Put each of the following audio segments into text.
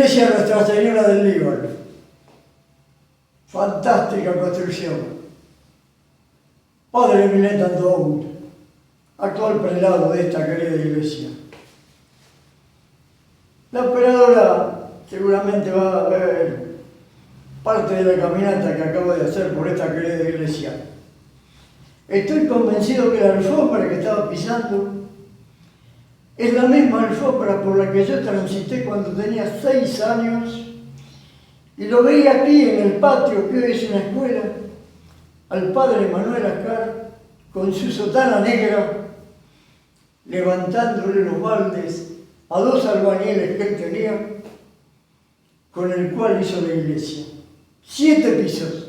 iglesia Nuestra Señora del Líbano. Fantástica construcción. Padre Milet Andón, actual prelado de esta querida iglesia. La operadora seguramente va a ver parte de la caminata que acabo de hacer por esta querida iglesia. Estoy convencido que la alfombra que estaba pisando es la misma alfombra por la que yo transité cuando tenía 6 años y lo veía aquí en el patio, que hoy es una escuela, al padre Manuel Ascar con su sotana negra levantándole los baldes a 2 albañiles que él tenía, con el cual hizo la iglesia. 7 pisos.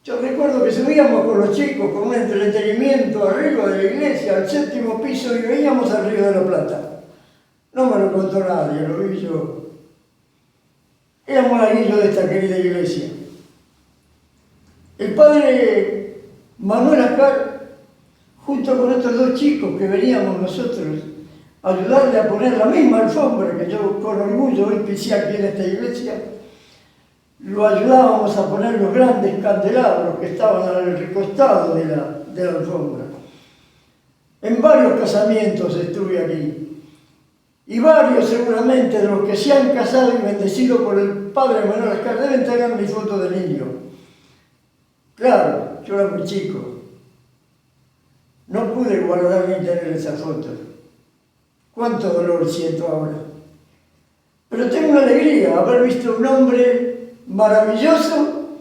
Yo recuerdo que subíamos con los chicos con un entretenimiento arriba de la iglesia, al 7º piso, y veíamos al Río de la Plata. No me lo contó nadie, lo vi yo. Era monaguillo de esta querida iglesia. El padre Manuel Ascar, junto con estos 2 chicos que veníamos nosotros a ayudarle a poner la misma alfombra que yo con orgullo hoy pisé aquí en esta iglesia, lo ayudábamos a poner los grandes candelabros que estaban al recostado de la alfombra. En varios casamientos estuve aquí, y varios seguramente de los que se han casado y bendecido por el padre Manuel Ascar deben tener mi foto de niño. Claro, yo era muy chico, no pude guardar ni tener esa foto. Cuánto dolor siento ahora. Pero tengo una alegría haber visto un hombre maravilloso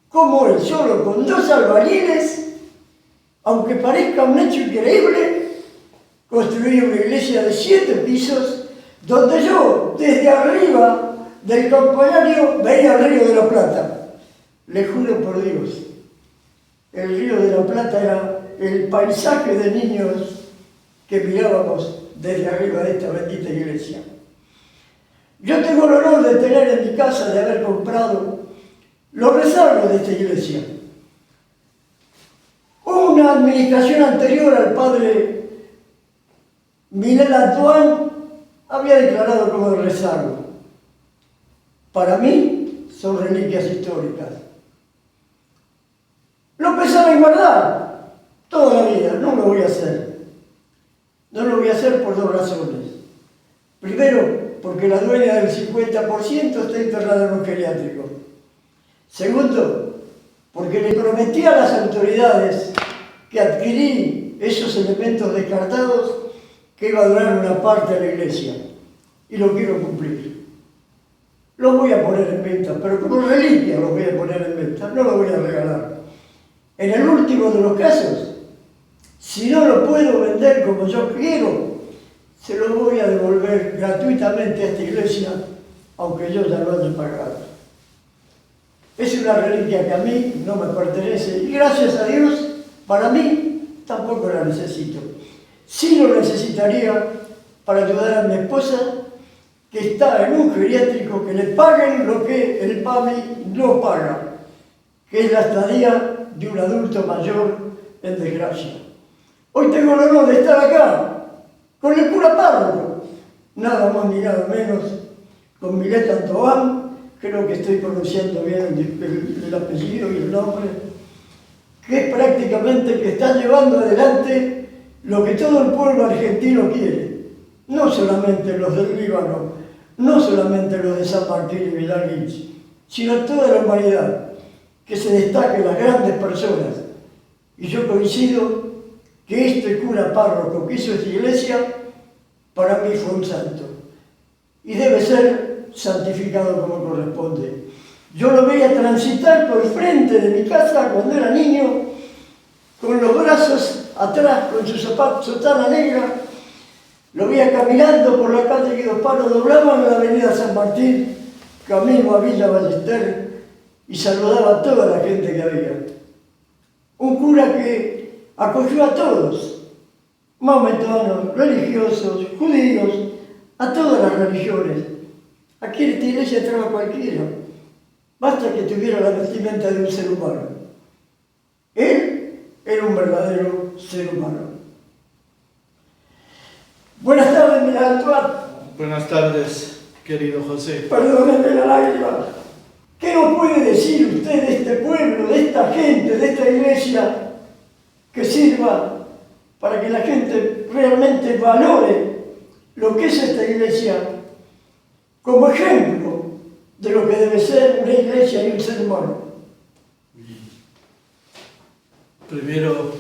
como él, solo con 2 albañiles, aunque parezca un hecho increíble, construí una iglesia de 7 pisos, donde yo, desde arriba del campanario, veía el Río de la Plata. Le juro por Dios, el Río de la Plata era el paisaje de niños que mirábamos desde arriba de esta bendita iglesia. Yo tengo el honor de tener en mi casa, de haber comprado los rezagos de esta iglesia. Una administración anterior al padre Milet Antoine había declarado como de rezago. Para mí son reliquias históricas. Lo pensaba en guardar toda la vida, no lo voy a hacer. No lo voy a hacer por 2 razones. Primero, porque la dueña del 50% está internada en un geriátrico. Segundo, porque le prometí a las autoridades que adquirí esos elementos descartados que iba a donar una parte a la iglesia. Y lo quiero cumplir. Los voy a poner en venta, pero como reliquia los voy a poner en venta, no los voy a regalar. En el último de los casos, si no lo puedo vender como yo quiero, se lo voy a devolver gratuitamente a esta iglesia, aunque yo ya lo haya pagado. Es una reliquia que a mí no me pertenece y gracias a Dios, para mí, tampoco la necesito. Sí lo necesitaría para ayudar a mi esposa, que está en un geriátrico, que le paguen lo que el PAMI no paga, que es la estadía de un adulto mayor en desgracia. Hoy tengo el honor de estar acá, con el cura párroco, nada más ni nada menos, con Milet Antoine, creo que estoy pronunciando bien el apellido y el nombre, que es prácticamente el que está llevando adelante lo que todo el pueblo argentino quiere, no solamente los del Líbano, no solamente los de San Martín y Vidal Lynch, sino toda la humanidad, que se destaquen las grandes personas. Y yo coincido que este cura párroco que hizo esta iglesia, para mí fue un santo. Y debe ser santificado como corresponde. Yo lo veía transitar por frente de mi casa cuando era niño, con los brazos atrás, con su sotana negra. Lo veía caminando por la calle Guido Pano, doblaban la avenida San Martín, camino a Villa Ballester, y saludaba a toda la gente que había. Un cura que acogió a todos, maometanos, religiosos, judíos, a todas las religiones. Aquí en esta iglesia entraba cualquiera, basta que tuviera la vestimenta de un ser humano. Él era un verdadero ser humano. Buenas tardes, Milet Antoine. Buenas tardes, querido José. Perdónenme la lágrima. ¿Qué nos puede decir usted de este pueblo, de esta gente, de esta iglesia que sirva para que la gente realmente valore lo que es esta iglesia como ejemplo de lo que debe ser una iglesia y un ser humano? Primero,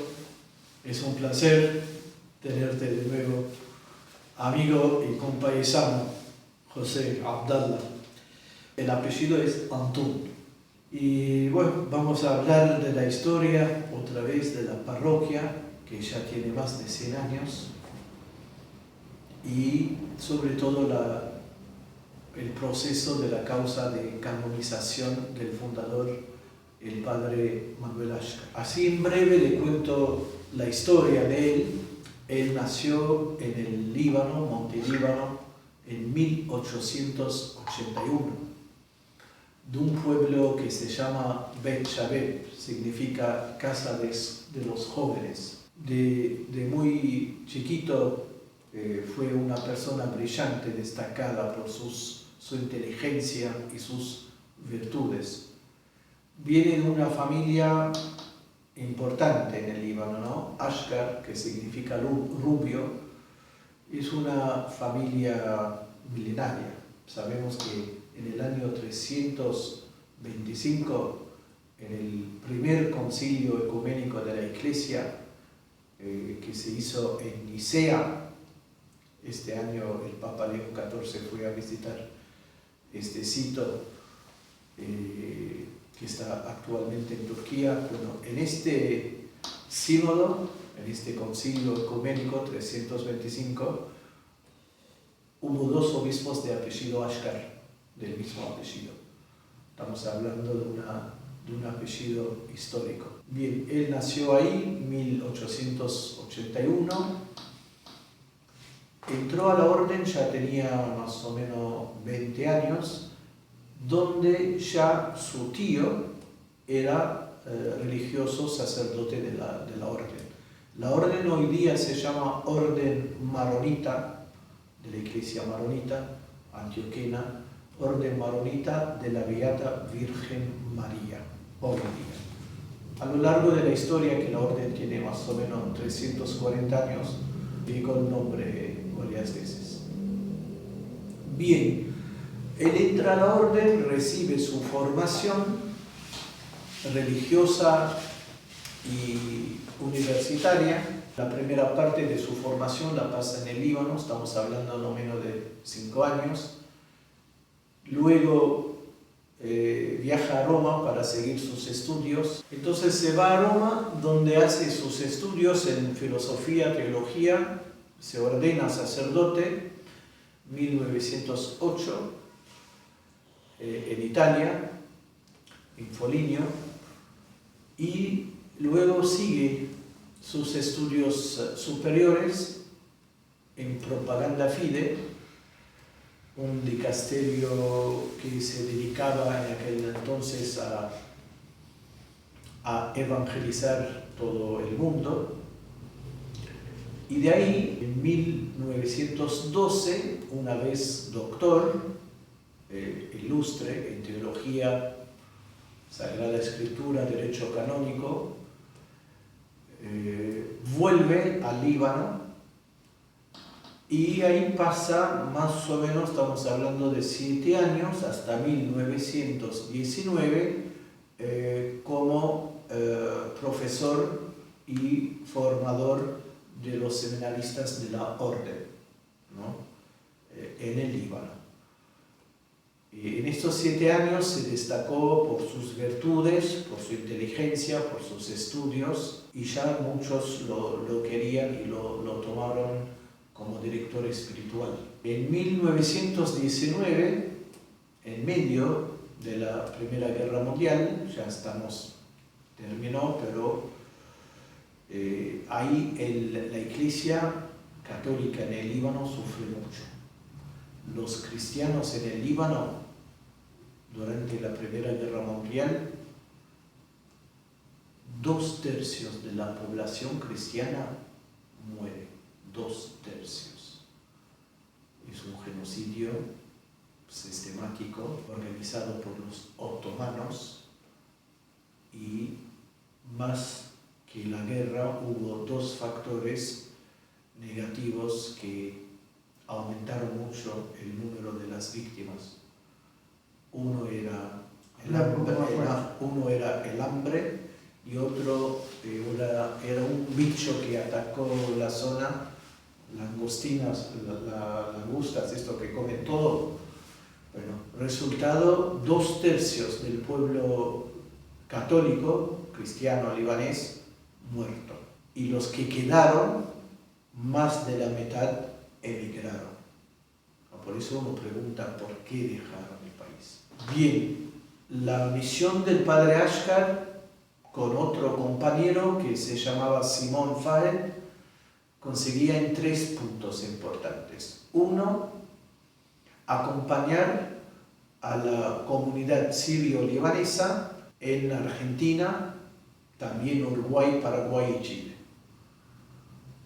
es un placer tenerte de nuevo, amigo y compaisano, José Abdallah. El apellido es Antún. Y bueno, vamos a hablar de la historia, otra vez de la parroquia, que ya tiene más de 100 años, y sobre todo el proceso de la causa de canonización del fundador, el padre Manuel Ashkar. Así en breve le cuento la historia de él. Él nació en el Líbano, Monte Líbano, en 1881. De un pueblo que se llama Bet Shabeb, significa casa de los jóvenes. De muy chiquito fue una persona brillante, destacada por su inteligencia y sus virtudes. Viene de una familia importante en el Líbano, ¿no? Ashkar, que significa rubio, es una familia milenaria. Sabemos que en el año 325, en el primer concilio ecuménico de la Iglesia, que se hizo en Nicea, este año el Papa León XIV fue a visitar este sitio que está actualmente en Turquía. Bueno, en este sínodo, en este concilio ecuménico 325, hubo 2 obispos de apellido Ashkar, del mismo apellido. Estamos hablando de un apellido histórico. Bien, él nació ahí en 1881, entró a la orden, ya tenía más o menos 20 años, donde ya su tío era religioso sacerdote de la orden. La orden hoy día se llama Orden Maronita, de la Iglesia Maronita, antioquena, Orden Maronita de la Beata Virgen María, hoy día. A lo largo de la historia, que la orden tiene más o menos 340 años, llegó el nombre varias veces. Bien, él entra a la orden, recibe su formación religiosa y universitaria. La primera parte de su formación la pasa en el Líbano, estamos hablando no menos de 5 años. Luego viaja a Roma para seguir sus estudios. Entonces se va a Roma, donde hace sus estudios en filosofía, teología, se ordena sacerdote, 1908, en Italia, en Foligno, y luego sigue sus estudios superiores en Propaganda Fide, un dicasterio que se dedicaba en aquel entonces a evangelizar todo el mundo. Y de ahí, en 1912, una vez doctor, ilustre en teología, Sagrada Escritura, Derecho Canónico, vuelve al Líbano y ahí pasa más o menos, estamos hablando de 7 años, hasta 1919, como profesor y formador de los seminaristas de la orden, ¿no? En el Líbano. En estos 7 años se destacó por sus virtudes, por su inteligencia, por sus estudios, y ya muchos lo querían y lo tomaron como director espiritual. En 1919, en medio de la Primera Guerra Mundial, ya terminó, pero ahí la Iglesia Católica en el Líbano sufre mucho. Los cristianos en el Líbano, durante la Primera Guerra Mundial, 2/3 de la población cristiana muere. 2/3. Es un genocidio sistemático organizado por los otomanos, y más que la guerra hubo dos factores negativos que aumentaron mucho el número de las víctimas. Uno era el hambre y otro era un bicho que atacó la zona, langostinas, langostas, esto que come todo. Bueno, resultado, 2/3 del pueblo católico, cristiano, libanés, muerto. Y los que quedaron, más de la mitad emigraron. Por eso uno pregunta por qué dejaron el país. Bien, la misión del padre Ashkar con otro compañero que se llamaba Simón Fahed conseguía en 3 puntos importantes. Uno, acompañar a la comunidad sirio-libanesa en Argentina, también Uruguay, Paraguay y Chile,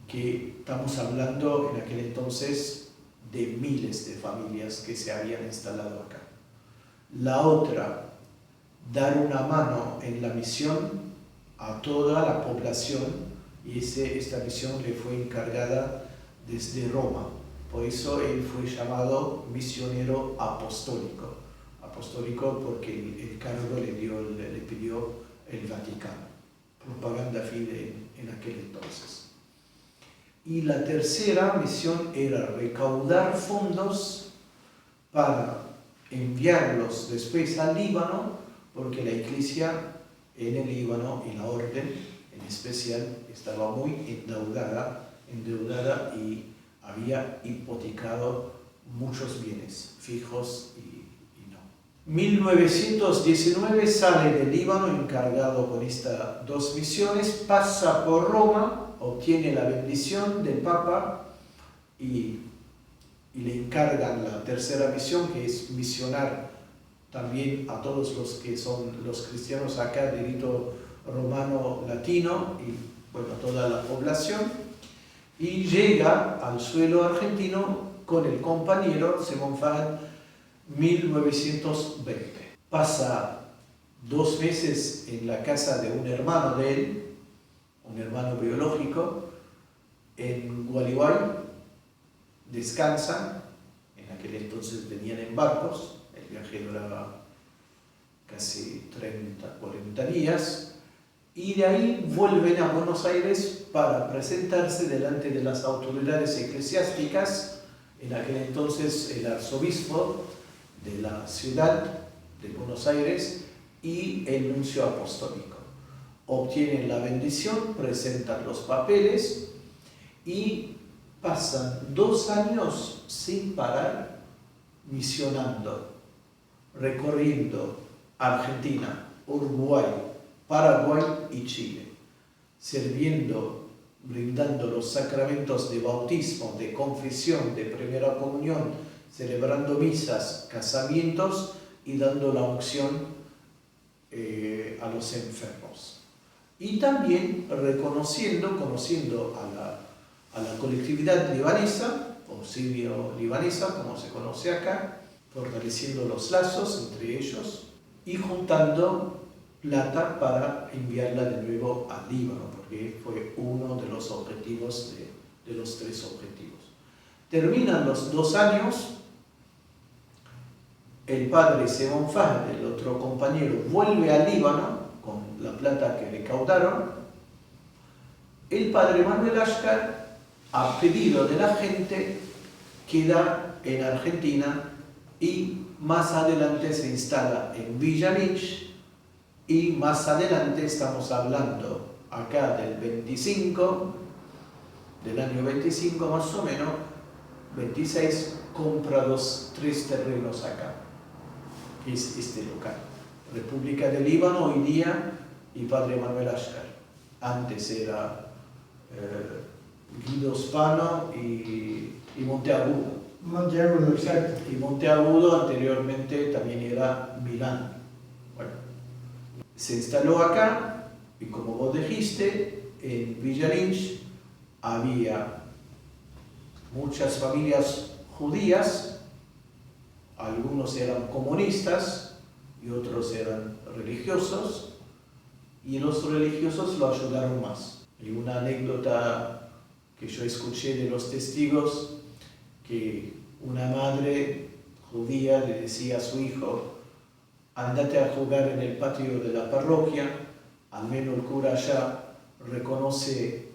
que estamos hablando en aquel entonces de miles de familias que se habían instalado acá. La otra, dar una mano en la misión a toda la población, y esta misión le fue encargada desde Roma. Por eso él fue llamado misionero apostólico. Apostólico porque el cargo le pidió el Vaticano. Propaganda fide en aquel entonces. Y la tercera misión era recaudar fondos para enviarlos después al Líbano, porque la iglesia en el Líbano y la orden en especial estaba muy endeudada y había hipotecado muchos bienes fijos y no. 1919 sale del Líbano encargado con estas 2 misiones, pasa por Roma, obtiene la bendición del Papa y le encargan la tercera misión, que es misionar también a todos los que son los cristianos acá de rito romano latino y bueno, toda la población, y llega al suelo argentino con el compañero Simón Fahed 1920. Pasa 2 meses en la casa de un hermano de él, un hermano biológico, en Gualeguay, descansan, en aquel entonces venían en barcos, el viaje duraba casi 30-40 días, y de ahí vuelven a Buenos Aires para presentarse delante de las autoridades eclesiásticas, en aquel entonces el arzobispo de la ciudad de Buenos Aires y el nuncio apostólico. Obtienen la bendición, presentan los papeles y pasan 2 años sin parar misionando, recorriendo Argentina, Uruguay, Paraguay y Chile, sirviendo, brindando los sacramentos de bautismo, de confesión, de primera comunión, celebrando misas, casamientos y dando la unción a los enfermos. Y también conociendo a la colectividad libanesa, o sirio-libanesa, como se conoce acá, fortaleciendo los lazos entre ellos y juntando plata para enviarla de nuevo al Líbano, porque fue uno de los objetivos de los 3 objetivos. Terminan los 2 años, el padre Simón Fahed, el otro compañero, vuelve al Líbano con la plata que recaudaron. El padre Manuel Ashkar, a pedido de la gente, queda en Argentina y más adelante se instala en Villa Lynch. Y más adelante, estamos hablando acá del 25, del año 25 más o menos, 26, compra 3 terrenos acá, que es este local. República del Líbano hoy día y Padre Manuel Ashkar. Antes era Guido Spano y Monteagudo. Monteagudo, exacto. Y Monteagudo anteriormente también era Milán. Bueno, se instaló acá y como vos dijiste, en Villa Lynch había muchas familias judías Algunos eran comunistas y otros eran religiosos, y los religiosos lo ayudaron más. Y una anécdota que yo escuché de los testigos, que una madre judía le decía a su hijo: ándate a jugar en el patio de la parroquia, al menos el cura allá reconoce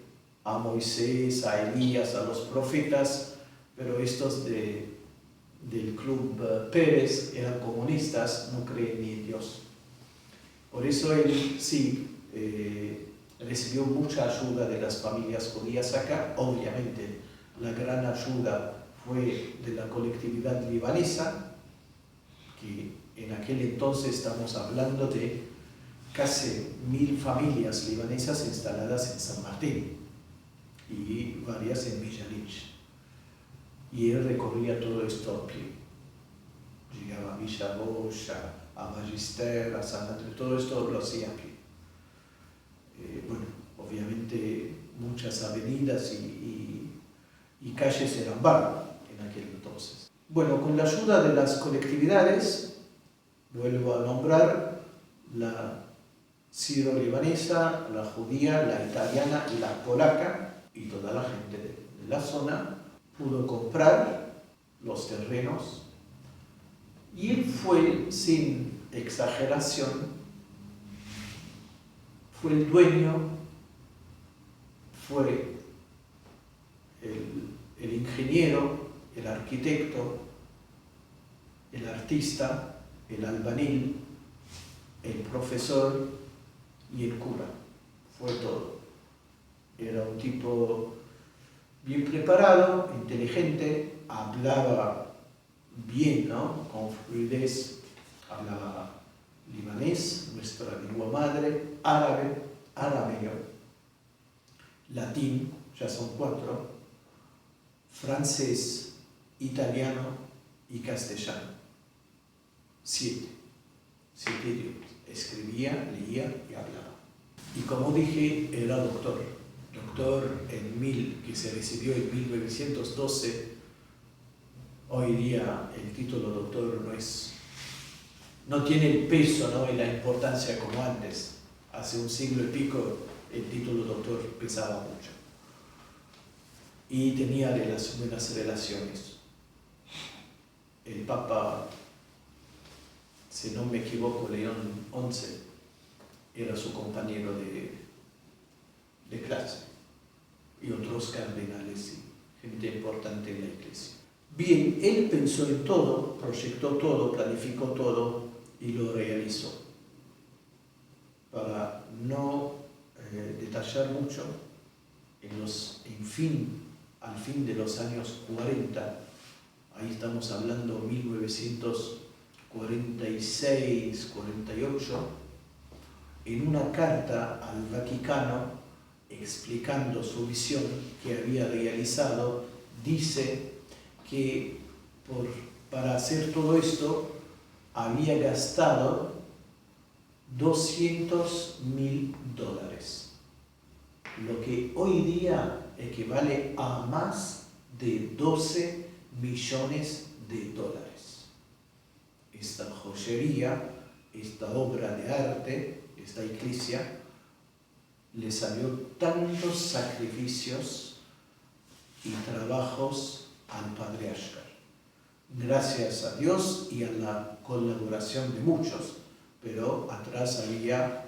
a Moisés, a Elías, a los profetas, pero estos del Club Pérez eran comunistas, no creen ni en Dios. Por eso él sí recibió mucha ayuda de las familias judías acá. Obviamente la gran ayuda fue de la colectividad libanesa, que en aquel entonces estamos hablando de casi 1000 familias libanesas instaladas en San Martín y varias en Villarich. Y él recorría todo esto a pie. Llegaba a Villa Boya, a Magister, a San Andrés, todo esto lo hacía a pie. Bueno, obviamente muchas avenidas y calles eran barro en aquel entonces. Bueno, con la ayuda de las colectividades, vuelvo a nombrar la siro-libanesa, la judía, la italiana y la polaca, y toda la gente de la zona pudo comprar los terrenos, y él fue, sin exageración, fue el dueño, fue el ingeniero, el arquitecto, el artista, el albañil, el profesor y el cura. Fue todo. Era un tipo bien preparado, inteligente, hablaba bien, ¿no? Con fluidez, hablaba libanés, nuestra lengua madre, árabe, arameo, latín, ya son 4, francés, italiano y castellano. 7 idiomas. Escribía, leía y hablaba. Y como dije, era doctor que se recibió en 1912. Hoy día el título doctor no tiene el peso, ¿no? Y la importancia como antes. Hace un siglo y pico el título doctor pesaba mucho. Y tenía buenas relaciones. El Papa, si no me equivoco, León XI, era su compañero de clase, y otros cardenales y gente importante en la iglesia. Bien, él pensó en todo, proyectó todo, planificó todo y lo realizó. Para no detallar mucho, al fin de los años 40, ahí estamos hablando 1946, 48, en una carta al Vaticano explicando su visión que había realizado, dice que para hacer todo esto había gastado $200.000, lo que hoy día equivale a más de $12 millones. Esta joyería, esta obra de arte, esta iglesia, le salió tantos sacrificios y trabajos al padre Ashkar. Gracias a Dios y a la colaboración de muchos, pero atrás había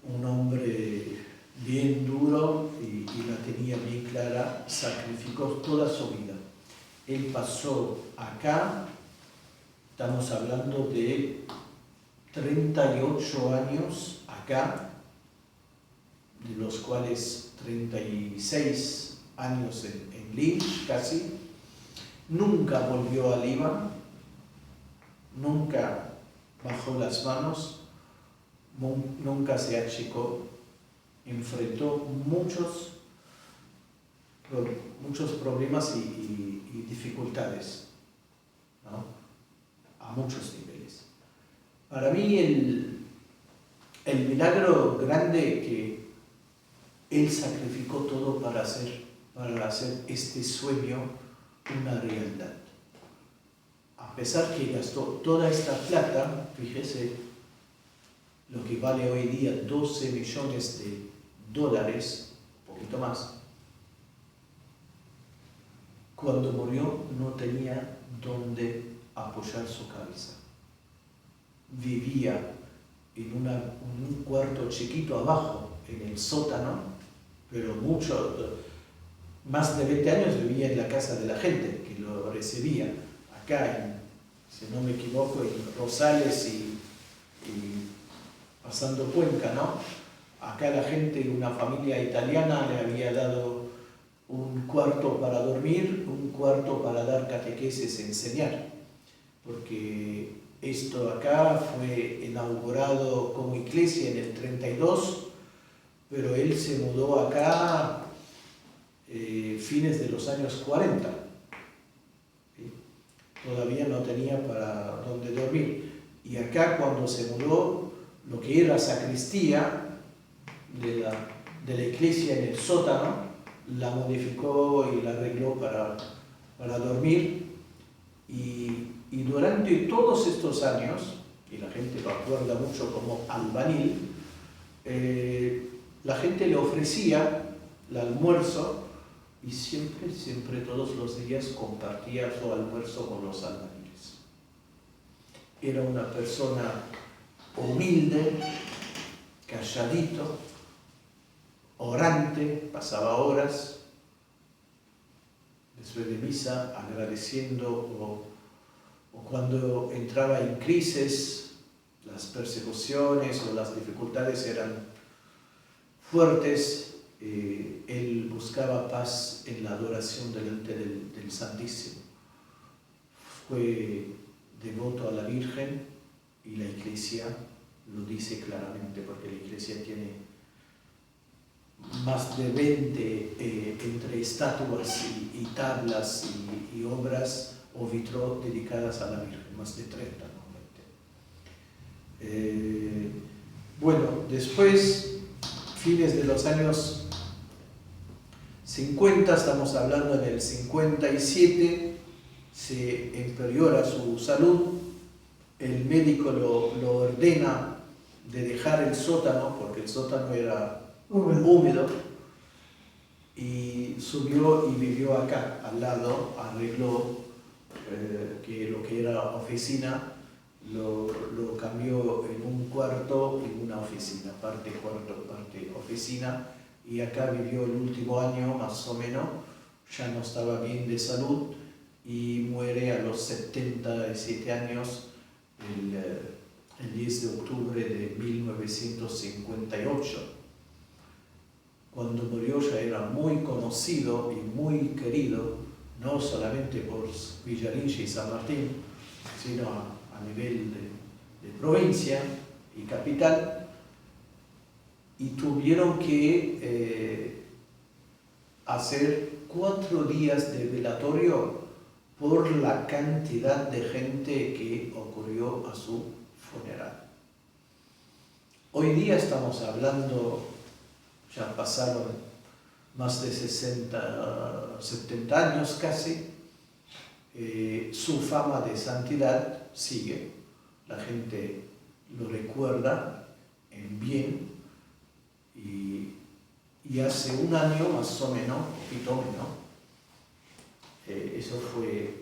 un hombre bien duro y la tenía bien clara, sacrificó toda su vida. Él pasó acá, estamos hablando de 38 años acá, de los cuales 36 años en Lynch casi. Nunca volvió a Líbano, nunca bajó las manos, nunca se achicó, enfrentó muchos problemas y dificultades, ¿no? A muchos niveles. Para mí el milagro grande que él sacrificó todo para hacer este sueño una realidad. a pesar que gastó toda esta plata, fíjese, lo que vale hoy día 12 millones de dólares, un poquito más, cuando murió no tenía dónde apoyar su cabeza. Vivía en un cuarto chiquito abajo, en el sótano, pero más de 20 años vivía en la casa de la gente que lo recibía, acá, si no me equivoco, en Rosales y pasando Cuenca, ¿no? Acá la gente, una familia italiana, le había dado un cuarto para dormir, un cuarto para dar catequesis e enseñar, porque esto acá fue inaugurado como iglesia en el 32, pero él se mudó acá fines de los años 40. ¿Sí? Todavía no tenía para dónde dormir. Y acá cuando se mudó, lo que era sacristía de la iglesia en el sótano, la modificó y la arregló para dormir. Y durante todos estos años, y la gente lo acuerda mucho como albanil, la gente le ofrecía el almuerzo y siempre todos los días compartía su almuerzo con los albaniles. Era una persona humilde, calladito, orante, pasaba horas después de misa agradeciendo o cuando entraba en crisis, las persecuciones o las dificultades eran fuertes, él buscaba paz en la adoración delante del Santísimo. Fue devoto a la Virgen y la Iglesia lo dice claramente, porque la Iglesia tiene más de 20 entre estatuas y tablas y obras o vitro dedicadas a la Virgen, más de 30 normalmente. Bueno, después, fines de los años 50, estamos hablando en el 57, se empeora su salud, el médico lo ordena de dejar el sótano, porque el sótano era húmedo, y subió y vivió acá, al lado, arregló que lo que era oficina, lo cambió en un cuarto y una oficina, parte cuarto, parte oficina, y acá vivió el último año más o menos, ya no estaba bien de salud y muere a los 77 años el 10 de octubre de 1958. Cuando murió ya era muy conocido y muy querido, no solamente por Villarrica y San Martín, sino a nivel de provincia y capital, y tuvieron que hacer 4 días de velatorio por la cantidad de gente que ocurrió a su funeral. Hoy día estamos hablando, ya pasaron más de 70 años casi, su fama de santidad sigue, la gente lo recuerda en bien, y hace un año más o menos, poquito menos, eso fue,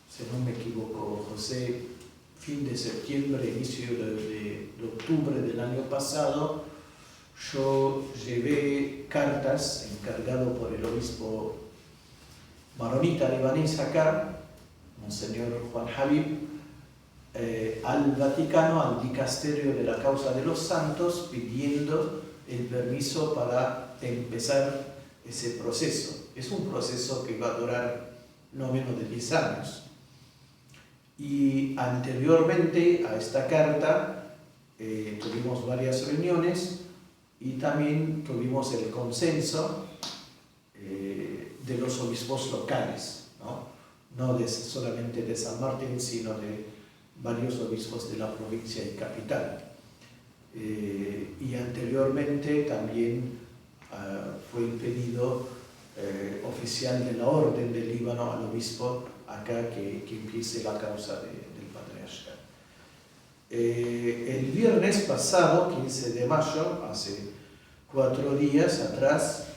si no me equivoco, José, fin de septiembre, inicio de octubre del año pasado, yo llevé cartas encargado por el obispo maronita libanés acá, Monseñor Juan Habib, al Vaticano, al dicasterio de la causa de los santos, pidiendo el permiso para empezar ese proceso. Es un proceso que va a durar no menos de 10 años. Y anteriormente a esta carta tuvimos varias reuniones y también tuvimos el consenso de los obispos locales, no solamente de San Martín, sino de varios obispos de la provincia y capital. Y anteriormente también fue el pedido oficial de la Orden del Líbano al obispo acá que empiece la causa del patriarcado. El viernes pasado, 15 de mayo, hace 4 días atrás,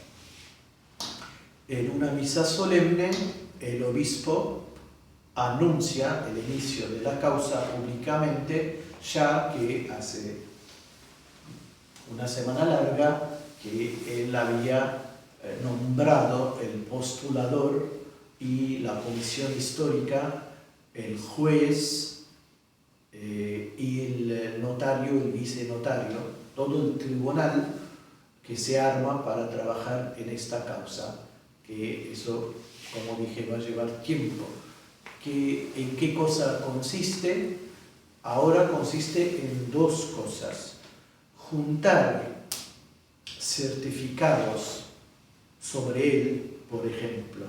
en una misa solemne, el obispo anuncia el inicio de la causa públicamente, ya que hace una semana larga que él había nombrado el postulador y la comisión histórica, el juez y el notario, el vicenotario, todo el tribunal que se arma para trabajar en esta causa, que eso, como dije, va a llevar tiempo. ¿En qué cosa consiste? Ahora consiste en 2 cosas. Juntar certificados sobre él, por ejemplo,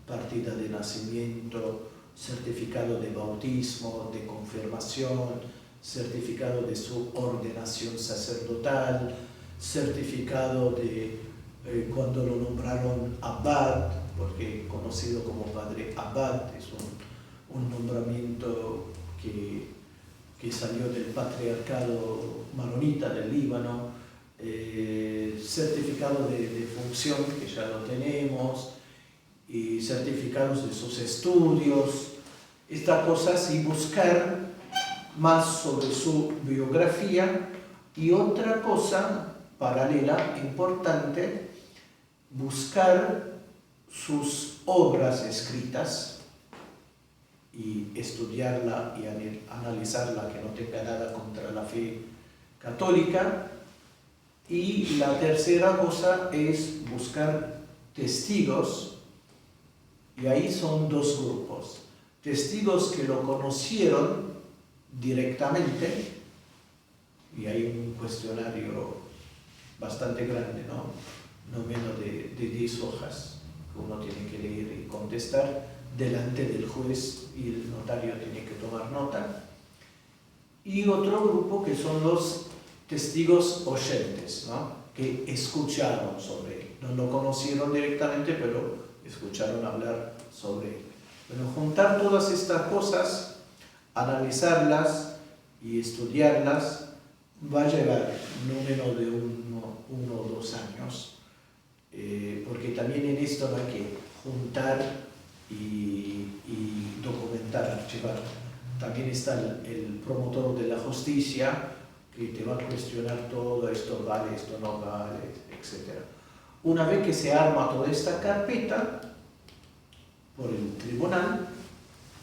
partida de nacimiento, certificado de bautismo, de confirmación, certificado de su ordenación sacerdotal, certificado de cuando lo nombraron abad, porque conocido como padre abad, es un nombramiento que salió del patriarcado maronita del Líbano, certificado de función, que ya lo tenemos, y certificados de sus estudios, estas cosas, y buscar más sobre su biografía. Y otra cosa paralela, importante, buscar sus obras escritas y estudiarla y analizarla, que no tenga nada contra la fe católica. Y la tercera cosa es buscar testigos, y ahí son 2 grupos. Testigos que lo conocieron directamente, y hay un cuestionario bastante grande, no menos de 10 hojas, que uno tiene que leer y contestar delante del juez, y el notario tiene que tomar nota. Y otro grupo que son los testigos oyentes, que escucharon sobre él. No lo conocieron directamente, pero escucharon hablar sobre él. Bueno, juntar todas estas cosas, analizarlas y estudiarlas, va a llevar no menos de 1 o 2 años, porque también en esto hay que juntar y documentar, archivar. También está el promotor de la justicia, que te va a cuestionar todo, esto vale, esto no vale, etc. Una vez que se arma toda esta carpeta por el tribunal,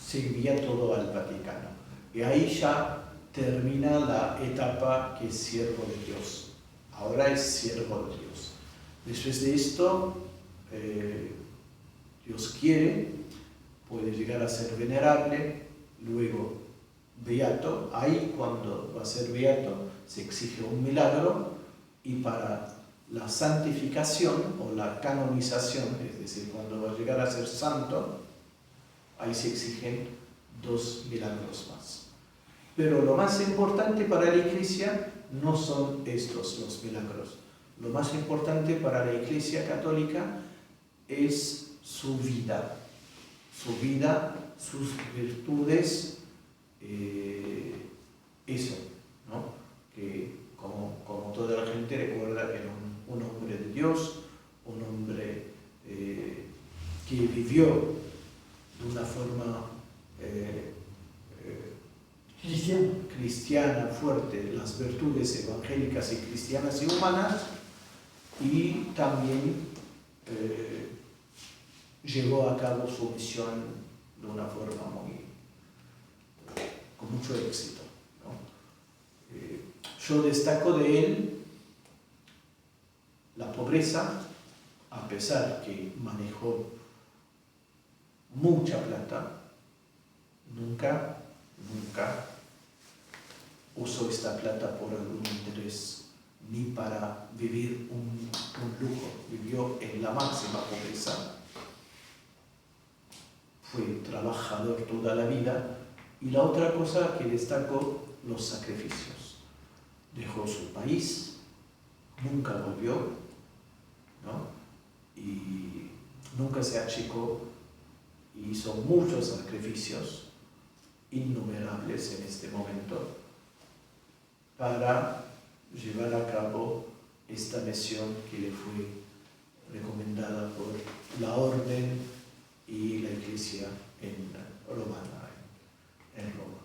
se envía todo al Vaticano. Y ahí ya termina la etapa que es siervo de Dios. Ahora es siervo de Dios. Después de esto, Dios quiere, puede llegar a ser venerable, luego beato. Ahí, cuando va a ser beato, se exige un milagro, y para la santificación o la canonización, es decir, cuando va a llegar a ser santo, ahí se exigen 2 milagros más. Pero lo más importante para la Iglesia no son estos los milagros. Lo más importante para la Iglesia católica es su vida, sus virtudes, eso, que como toda la gente recuerda que era un hombre de Dios, un hombre que vivió de una forma cristiana fuerte, las virtudes evangélicas y cristianas y humanas, y también llevó a cabo su misión de una forma con mucho éxito. Yo destaco de él la pobreza, a pesar que manejó mucha plata, nunca usó esta plata por algún interés, ni para vivir un lujo. Vivió en la máxima pobreza, fue trabajador toda la vida. Y la otra cosa que destacó, los sacrificios. Dejó su país, nunca volvió, y nunca se achicó, y hizo muchos sacrificios, innumerables en este momento, para llevar a cabo esta misión que le fue recomendada por la Orden y la Iglesia romana, en Roma.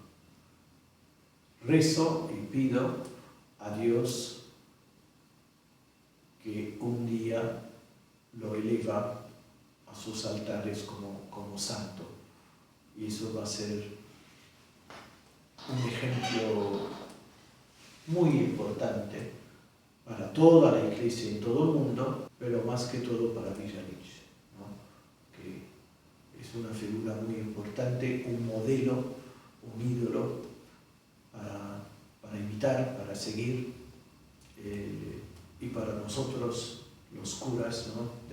Rezo y pido a Dios que un día lo eleva a sus altares como santo, y eso va a ser un ejemplo muy importante para toda la Iglesia en todo el mundo, pero más que todo para Villa-Lynch, ¿no? Que es una figura muy importante, un modelo, un ídolo para imitar, para seguir, y para nosotros los curas, ¿no?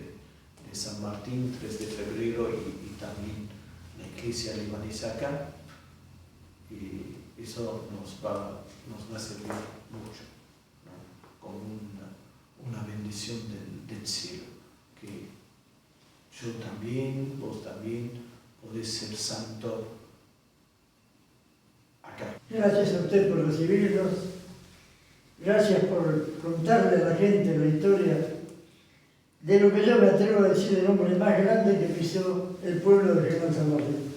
de San Martín, 3 de febrero, y también la Iglesia libanesa acá, y eso nos va a servir mucho, ¿no? Como una bendición del cielo, que yo también, vos también podés ser santo acá. Gracias a usted por recibirnos, gracias por contarle a la gente la historia de lo que yo me atrevo a decir el hombre más grande que pisó el pueblo de Germán San Martín.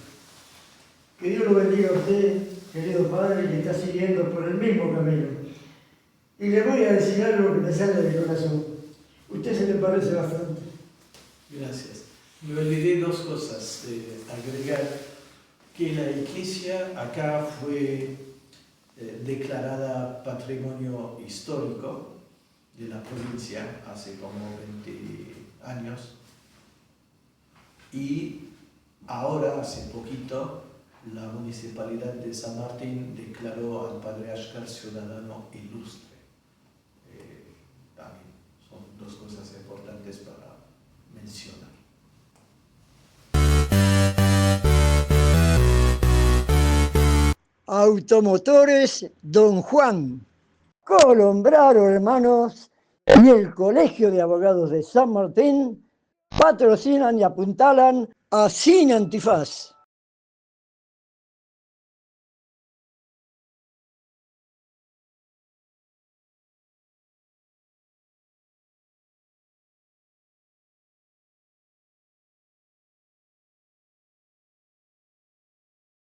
Que Dios lo bendiga a usted, querido padre, que está siguiendo por el mismo camino. Y le voy a decir algo que me sale del corazón. Usted se me parece bastante. Gracias. Me olvidé 2 cosas de agregar, que la iglesia acá fue declarada Patrimonio Histórico de la provincia hace como 20 años, y ahora, hace poquito, la Municipalidad de San Martín declaró al Padre Ashkar ciudadano ilustre. También son 2 cosas importantes para mencionar. Automotores Don Juan, Colombraro Hermanos y el Colegio de Abogados de San Martín patrocinan y apuntalan a Sin Antifaz.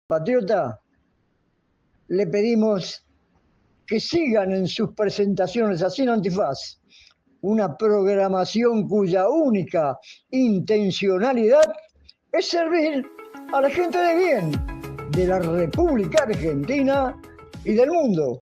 Patriota, le pedimos que sigan en sus presentaciones a Sin Antifaz, una programación cuya única intencionalidad es servir a la gente de bien de la República Argentina y del mundo.